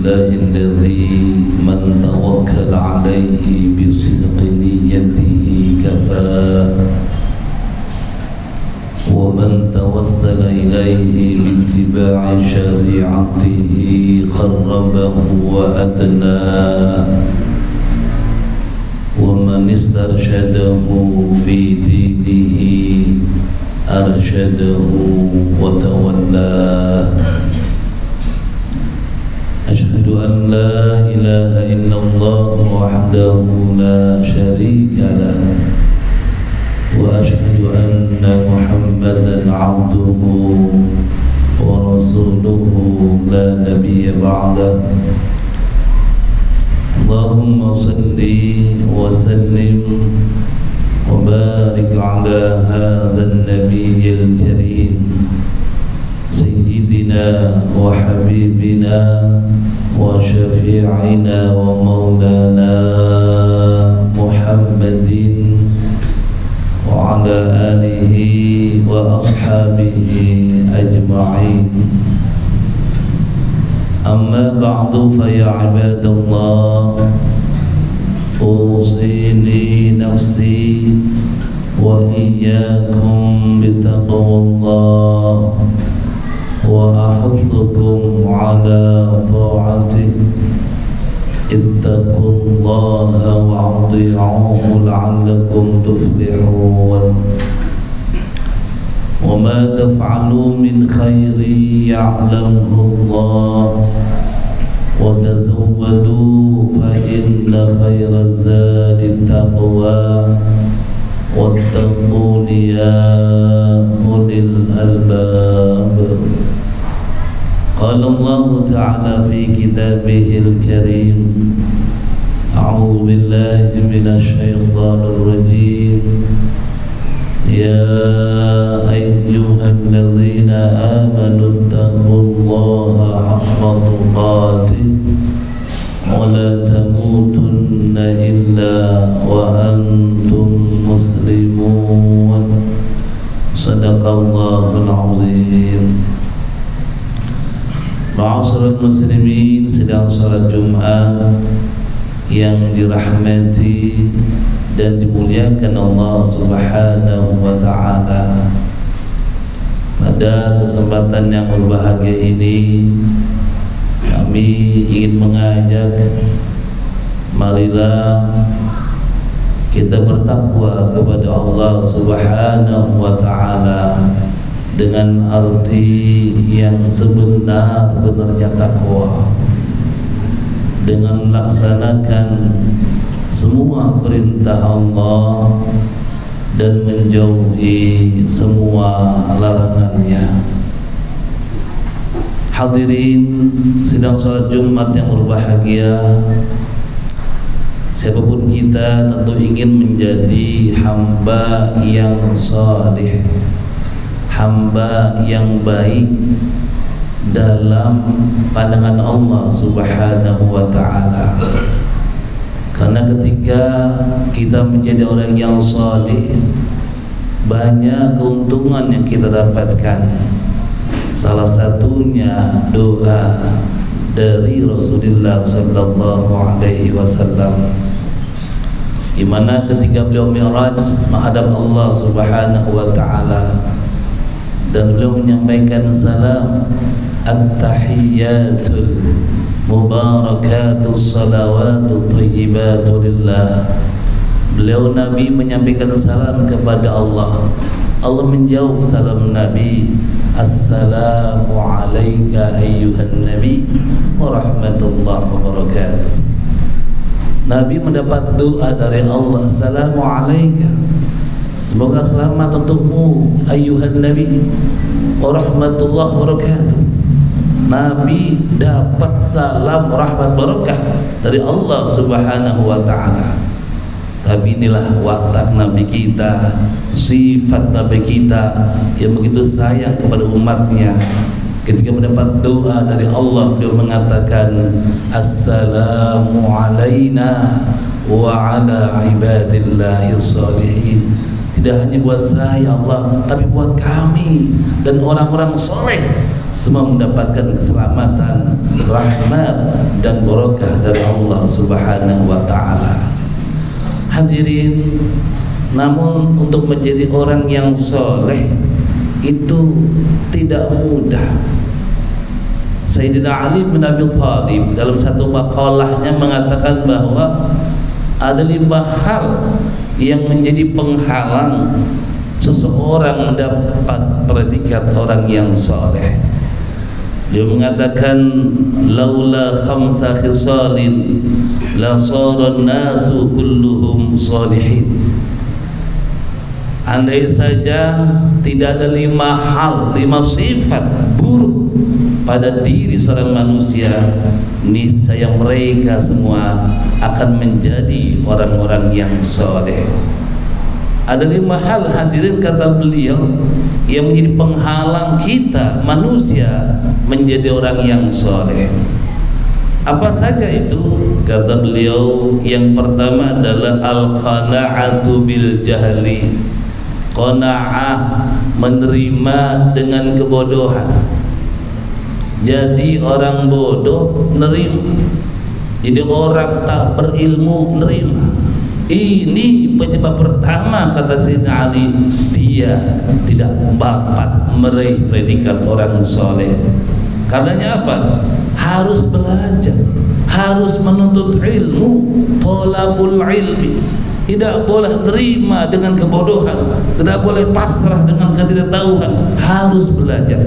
لله الذي من توكل عليه بصدق نيته كفى ومن توسل إليه باتباع شريعته قربه وأدناه ومن استرشده في دينه أرشده وتولاه أشهد أن لا إله إلا الله وحده لا شريك له وأشهد أن محمدا عبده ورسوله لا نبي بعده اللهم صل وسلم وبارك على هذا النبي الكريم سيدنا وحبيبنا وشفيعنا ومولانا محمد وعلى آله وأصحابه أجمعين أما بعد فيا عباد الله أوصيني نفسي وإياكم بتقوى الله وأحثكم على طاعته اتقوا الله وأطيعوه لعلكم تفلحون وما تفعلوا من خير يعلمه الله وتزودوا فإن خير الزاد التقوى واتقون يا أولي الألباب قال الله تعالى في كتابه الكريم أعوذ بالله من الشيطان الرجيم يا أيها الذين آمنوا اتقوا الله حق تقاته ولا تموتن إلا وأنتم مسلمون صدق الله العظيم. Ma'asyiral muslimin, sedang salat Jumat yang dirahmati dan dimuliakan Allah Subhanahu wa ta'ala. Pada kesempatan yang berbahagia ini kami ingin mengajak, marilah kita bertakwa kepada Allah Subhanahu wa ta'ala dengan arti yang sebenar-benarnya takwa, dengan melaksanakan semua perintah Allah dan menjauhi semua larangannya. Hadirin sidang salat Jumat yang berbahagia, siapapun kita tentu ingin menjadi hamba yang salih, hamba yang baik dalam pandangan Allah Subhanahu wa ta'ala. Karena ketika kita menjadi orang yang salih, banyak keuntungan yang kita dapatkan. Salah satunya doa dari Rasulullah sallallahu alaihi wasallam, di mana ketika beliau Mi'raj menghadap Allah Subhanahu wa ta'ala dan beliau menyampaikan salam, at-tahiyyatul mubarakatus salawatu thayyibatu lillah. Beliau Nabi menyampaikan salam kepada Allah. Allah menjawab salam Nabi, assalamu alayka ayyuhan nabi wa rahmatullahi wa barakatuh. Nabi mendapat doa dari Allah, assalamu alayka, semoga selamat untukmu ayyuhan nabi wa rahmatullahi wa barakatuh. Nabi dapat salam rahmat barakah dari Allah Subhanahu wa ta'ala. Tapi inilah watak Nabi kita, sifat Nabi kita yang begitu sayang kepada umatnya. Ketika mendapat doa dari Allah, beliau mengatakan, assalamu alaina wa ala ibadillahi sholihin. Tidak hanya buat saya Allah, tapi buat kami dan orang-orang soleh, semua mendapatkan keselamatan, rahmat dan barokah dari Allah Subhanahu wa taala. Hadirin, namun untuk menjadi orang yang soleh itu tidak mudah. Sayyidina Ali bin Abi Thalib dalam satu makalahnya mengatakan bahwa ada 5 hal yang menjadi penghalang seseorang mendapat predikat orang yang soleh. Dia mengatakan, laula khamsa khisalin la saran nasu kulluhum salihin. Andai saja tidak ada 5 hal, 5 sifat buruk pada diri seorang manusia, niscaya mereka semua akan menjadi orang-orang yang soleh. Ada 5 hal, hadirin, kata beliau, yang menjadi penghalang kita manusia menjadi orang yang soleh. Apa saja itu? Kata beliau, yang pertama adalah al-qana'atu bil jahli. Qana'ah, menerima dengan kebodohan. Jadi orang bodoh nerima, jadi orang tak berilmu nerima. Ini penyebab pertama, kata Sayyidina Ali, dia tidak dapat meraih predikat orang soleh. Karenanya apa? Harus belajar, harus menuntut ilmu, thalabul ilmi. Tidak boleh nerima dengan kebodohan, tidak boleh pasrah dengan ketidaktahuan, harus belajar.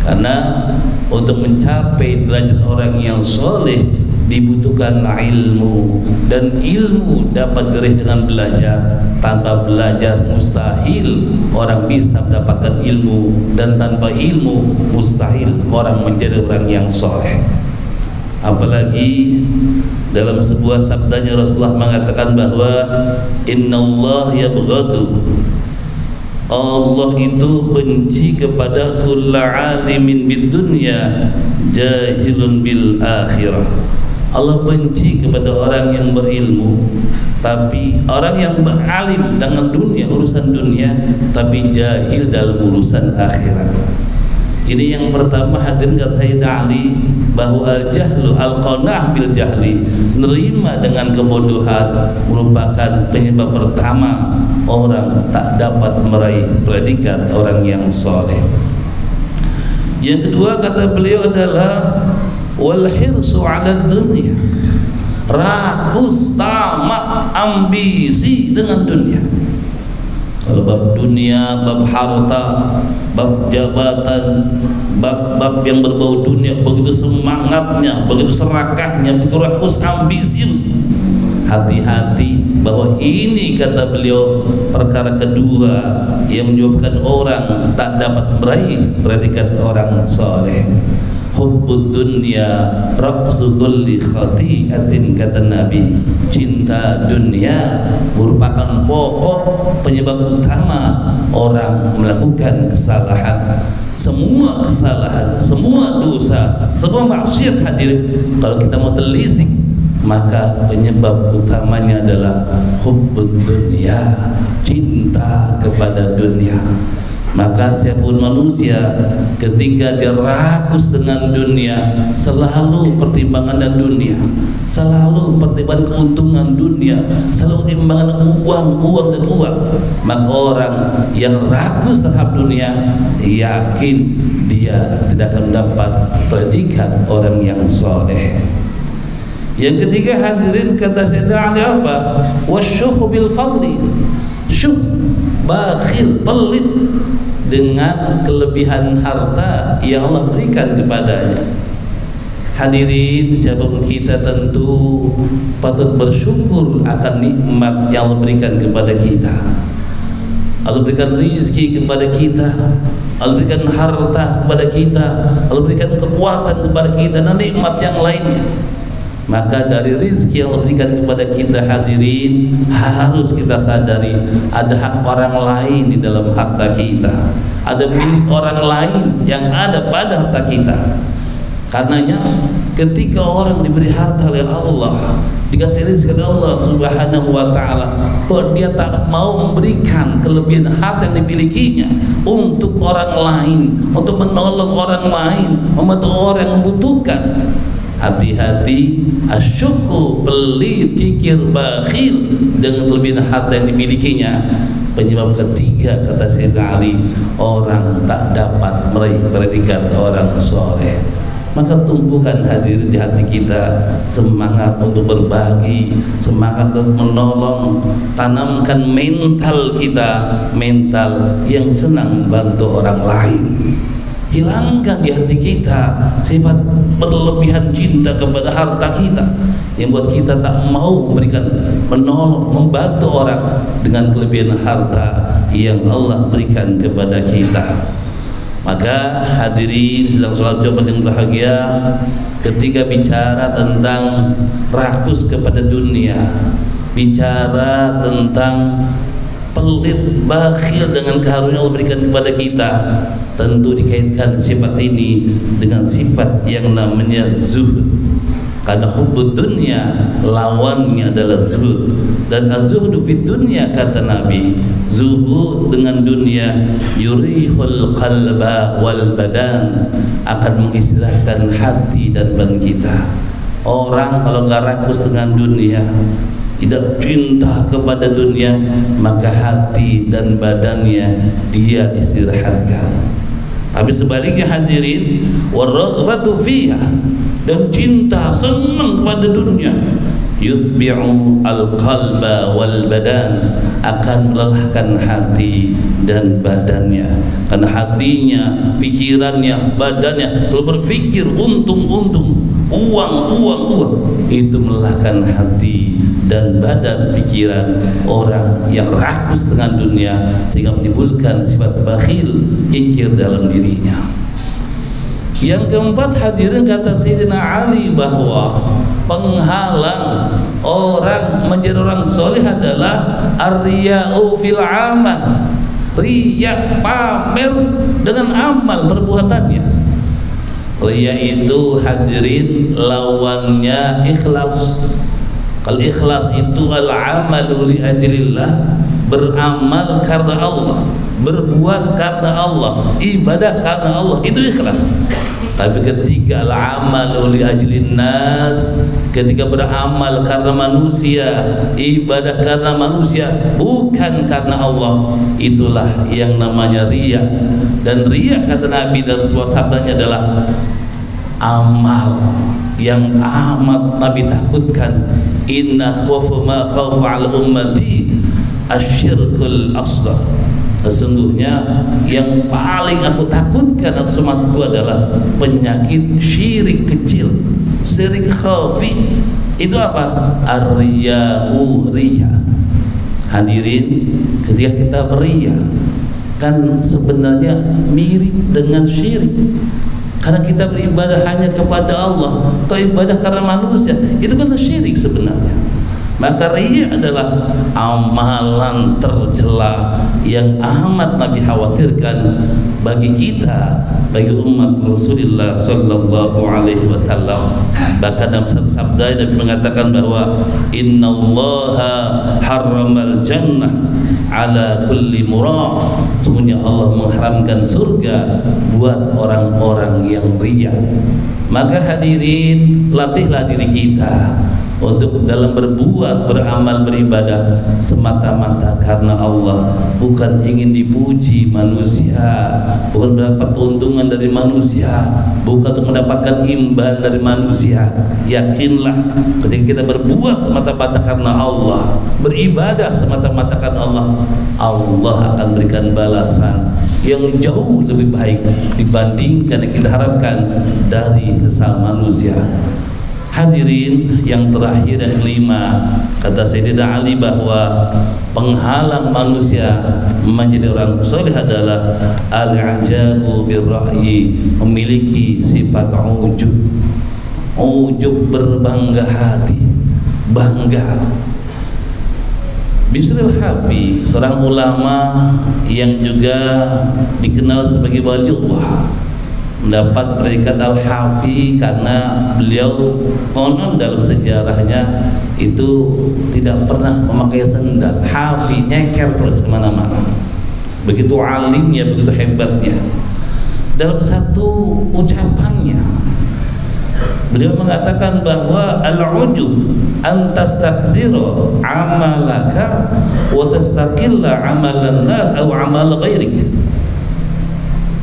Karena untuk mencapai derajat orang yang soleh dibutuhkan ilmu, dan ilmu dapat diraih dengan belajar. Tanpa belajar mustahil orang bisa mendapatkan ilmu, dan tanpa ilmu mustahil orang menjadi orang yang soleh. Apalagi dalam sebuah sabdanya Rasulullah mengatakan bahwa innallaha yabghadu, Allah itu benci kepada kulla alimin bid dunya jahilun bil akhirah. Allah benci kepada orang yang berilmu, tapi orang yang beralim dengan dunia, urusan dunia, tapi jahil dalam urusan akhirat. Ini yang pertama, hadirin, kata Sayyidina Ali, bahwa al-jahlu al-qana'ah bil jahli, nerima dengan kebodohan, merupakan penyebab pertama orang tak dapat meraih predikat orang yang soleh. Yang kedua, kata beliau, adalah wal hirsu 'ala dunya, rakus, tamak, ambisi dengan dunia. Kalau bab dunia, bab harta, bab jabatan, bab yang berbau dunia, begitu semangatnya, begitu serakahnya, begitu rakus, ambisius. Hati-hati, bahwa ini, kata beliau, perkara kedua yang menyebabkan orang tak dapat meraih predikat orang soleh. Hubbud dunya raqsu kulli khati'atin, kata Nabi. Cinta dunia merupakan pokok penyebab utama orang melakukan kesalahan. Semua kesalahan, semua dosa, semua maksiat, hadirin, kalau kita mau telisik, maka penyebab utamanya adalah hubbud dunya, cinta kepada dunia. Maka siapapun manusia ketika dia rakus dengan dunia, selalu pertimbangan dan dunia, selalu pertimbangan keuntungan dunia, selalu pertimbangan uang dan uang, maka orang yang rakus terhadap dunia, yakin dia tidak akan mendapat predikat orang yang soleh. Yang ketiga, hadirin, kata Sayyidina Ali, apa? Wasyuhu bil fadli, syuh, bakhil, pelit dengan kelebihan harta yang Allah berikan kepadanya. Hadirin, siapapun kita tentu patut bersyukur akan nikmat yang Allah berikan kepada kita. Allah berikan rizki kepada kita, Allah berikan harta kepada kita, Allah berikan kekuatan kepada kita, dan nikmat yang lainnya. Maka dari rizki yang Allah berikan kepada kita, hadirin, harus kita sadari ada hak orang lain di dalam harta kita, ada milik orang lain yang ada pada harta kita. Karenanya ketika orang diberi harta oleh Allah, dikasih rezeki oleh Allah Subhanahu wa taala, kok dia tak mau memberikan kelebihan harta yang dimilikinya untuk orang lain, untuk menolong orang lain, membantu orang yang membutuhkan. Hati-hati, asyukhu, pelit, kikir, bakhil dengan kelebihan harta yang dimilikinya. Penyebab ketiga, kata Sayyidina Ali, orang tak dapat meraih predikat orang soleh. Maka tumbuhkan hadirin di hati kita semangat untuk berbagi, semangat untuk menolong. Tanamkan mental kita, mental yang senang membantu orang lain. Hilangkan di hati kita sifat berlebihan cinta kepada harta kita yang buat kita tak mau memberikan, menolong, membantu orang dengan kelebihan harta yang Allah berikan kepada kita. Maka hadirin sedang sholat Jumat yang berbahagia, ketika bicara tentang rakus kepada dunia, bicara tentang pelit, bakhil dengan karunia Allah berikan kepada kita, tentu dikaitkan sifat ini dengan sifat yang namanya zuhud. Karena hubbud dunya lawannya adalah zuhud, dan az-zuhdu fid dunya, kata Nabi, zuhud dengan dunia yurihul qalba wal badan, akan mengistirahatkan hati dan badan kita. Orang kalau nggak rakus dengan dunia, tidak cinta kepada dunia, maka hati dan badannya dia istirahatkan. Tapi sebaliknya hadirin, waraghbatu fiha, dan cinta senang kepada dunia, yuthbi'u al-qalba wal badan, akan melelahkan hati dan badannya. Karena hatinya, pikirannya, badannya kalau berpikir untung, uang, itu melelahkan hati dan badan, pikiran orang yang rakus dengan dunia, sehingga menimbulkan sifat bakhil, kikir dalam dirinya. Yang keempat hadirin, kata Sayyidina Ali bahwa penghalang orang menjadi orang soleh adalah ar-riya'u fil amal, riya, pamer dengan amal perbuatannya. Riya itu hadirin lawannya ikhlas. Kalau ikhlas itu al-amalu li ajrillah, beramal karena Allah, berbuat karena Allah, ibadah karena Allah, itu ikhlas. Tapi ketika al-amalu li ajlin nas, ketika beramal karena manusia, ibadah karena manusia, bukan karena Allah, itulah yang namanya riya. Dan riya, kata Nabi dalam sebuah sabdanya, adalah amal yang amat Nabi takutkan. Inna khawfa ma khawfa al ummati asyirkul asghar. Sesungguhnya yang paling aku takutkan atas umatku adalah penyakit syirik kecil, syirik khafi. Itu apa? Ar-riya'u, riya. Hadirin, ketika kita beria, kan sebenarnya mirip dengan syirik. Karena kita beribadah hanya kepada Allah, atau ibadah karena manusia, itu kan syirik sebenarnya. Maka riya adalah amalan tercela yang amat Nabi khawatirkan bagi kita, bagi umat Rasulullah sallallahu alaihi wasallam. Bahkan dalam satu sabda Nabi mengatakan bahwa innallaha harramal jannah ala kulli murah. Sesungguhnya Allah mengharamkan surga buat orang-orang yang riya. Maka hadirin, latihlah diri kita untuk dalam berbuat, beramal, beribadah semata-mata karena Allah, bukan ingin dipuji manusia, bukan mendapat keuntungan dari manusia, bukan untuk mendapatkan imbal dari manusia. Yakinlah ketika kita berbuat semata-mata karena Allah, beribadah semata-mata karena Allah, Allah akan berikan balasan yang jauh lebih baik dibandingkan yang kita harapkan dari sesama manusia. Hadirin, yang terakhir dan kelima, kata Sayyidina Ali bahwa penghalang manusia menjadi orang soleh adalah al-ajabu birra'yi, memiliki sifat ujub. Ujub, berbangga hati, bangga. Bisril Hafi, seorang ulama yang juga dikenal sebagai waliullah, mendapat predikat Al-Hafi karena beliau konon dalam sejarahnya itu tidak pernah memakai sendal. Hafi, nyeker terus kemana-mana. Begitu alimnya, begitu hebatnya. Dalam satu ucapannya beliau mengatakan bahwa al-ujub an tastakthira amalaka wa tastaqilla amalan nas atau amal ghairik.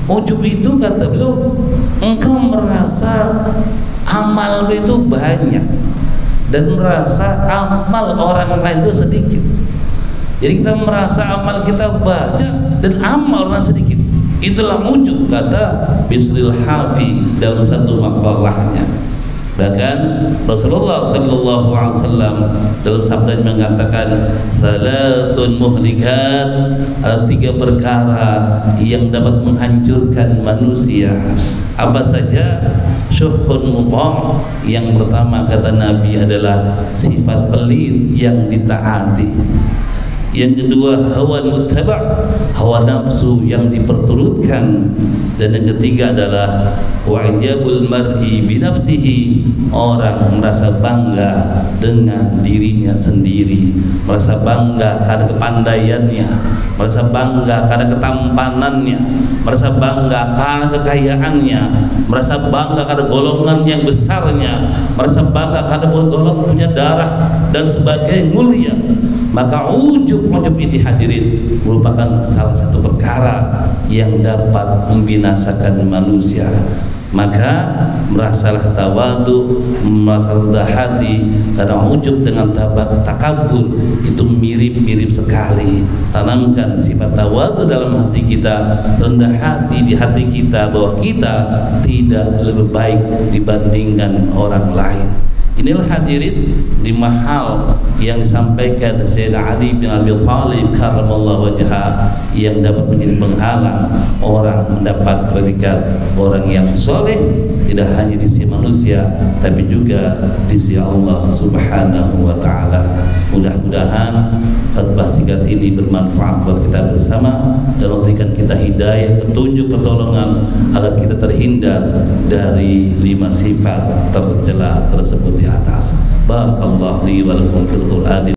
Ujub itu, kata beliau, engkau merasa amal itu banyak dan merasa amal orang lain itu sedikit. Jadi kita merasa amal kita banyak dan amal orang sedikit. Itulah ujub, kata Bisril Hafi dalam satu makalahnya. Bahkan Rasulullah sallallahu alaihi wasallam dalam sabdanya mengatakan salasun muhlikat, ada 3 perkara yang dapat menghancurkan manusia. Apa saja? Syuhun muta', yang pertama kata Nabi adalah sifat pelit yang ditaati. Yang kedua hawa muttaba', hawa nafsu yang diperturutkan. Dan yang ketiga adalah wa'ijabul mar'i binafsihi, orang merasa bangga dengan dirinya sendiri, merasa bangga karena kepandaiannya, merasa bangga karena ketampanannya, merasa bangga karena kekayaannya, merasa bangga karena golongan yang besarnya, merasa bangga karena golongan punya darah dan sebagainya mulia. Maka ujub ini hadirin merupakan salah satu perkara yang dapat membinasakan manusia. Maka merasalah tawadu, merasalah rendah hati, karena ujub dengan takabur itu mirip-mirip sekali. Tanamkan sifat tawadu dalam hati kita, rendah hati di hati kita, bahwa kita tidak lebih baik dibandingkan orang lain. Inilah hadirin 5 hal yang disampaikan Sayyidina Ali bin Abi Thalib karramallahu wajhah yang dapat menjadi penghalang orang mendapat predikat orang yang soleh, tidak hanya di sisi manusia tapi juga di sisi Allah Subhanahu wa taala. Mudah-mudahan khutbah singkat ini bermanfaat buat kita bersama dan memberikan kita hidayah, petunjuk, pertolongan agar kita terhindar dari 5 sifat tercela tersebut di atas. Barakallahu li wa lakum fil Qur'an.